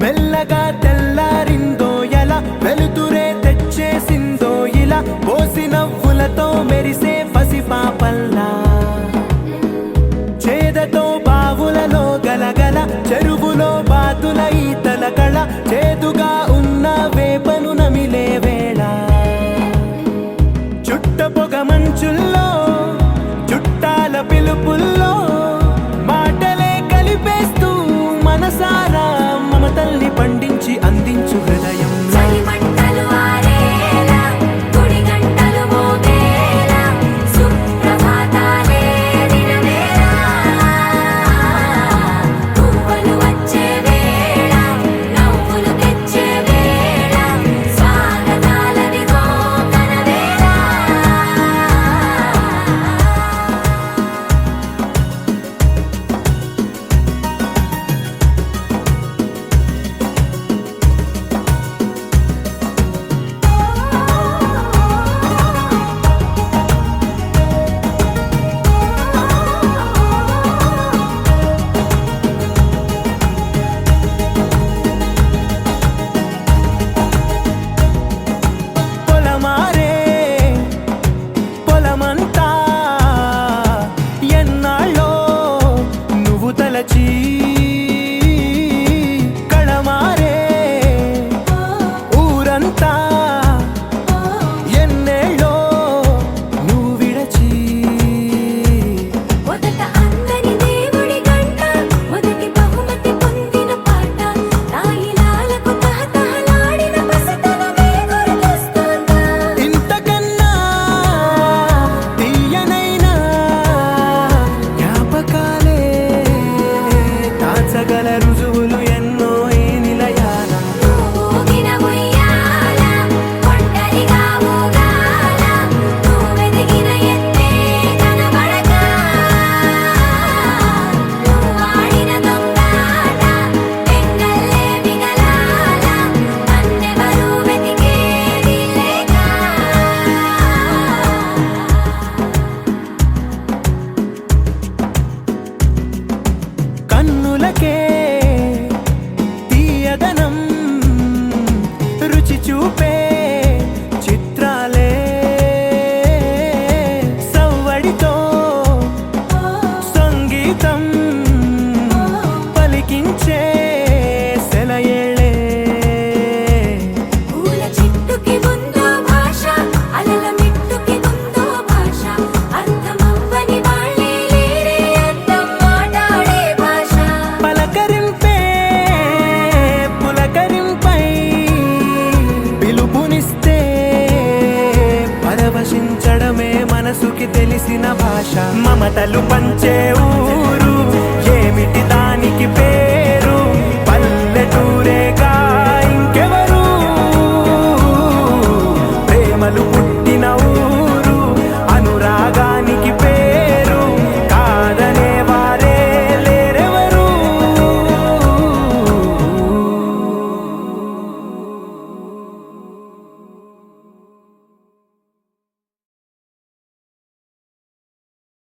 మెల్లగా తెల్లారిందో ఎలా వెలుతురే తెచ్చేసిందో ఇలా పోసి నవ్వులతో మెరిసే పసిపాపల్లా చేదతో బావులలో గలగల చెరువులో బాతుల ఈతల కళ చేదుగా ఉన్న వేపను నమిలే వేళ చుట్ట పొగ మంచుల్లో చుట్టాల పిలుపుల్లో మాటలే కలిపేస్తూ మనసారా మమతల్ని పండించి అందించు హృదయం కళమారే ఊరంతా ఎన్నేళ్ళో నువ్వు విడచి మొదట అందరి దేవుడి గంట మొదటి బహుమతి పొందిన పాట తాయిలాలకు తహతహలాడిన పసితనమే గుర్తొస్తుందా ఇంతకన్నా తీయనైనా జ్ఞాపకాలే దాచగల రుజువులు ఎన్నో ఈ నిలయాల ఊగిన ఉయ్యాల ఒంటరిగా ఊగాల నువ్వెదిగిన ఎత్తే కనబడక నువ్వాడిన దొంగాట ఎంగల్లే మిగలాల నన్నెవరూ వెతికేది లేక కన్నులకే తీయదనం రుచి చూపే చిత్రాలే సవ్వడితో సంగీతం పలికించే సెలయేళ్ళే పూల చెట్టుకి ఉందో భాష అలల మిట్టుకి ఉందో భాష అర్థమవ్వని వాళ్ళే లేరే అర్థం మాట్లాడే భాష పలకరింపే పులకరింపై పిలుపునిస్తే పరవశించడమే మనసుకి తెలిసిన భాష మమతలు పంచే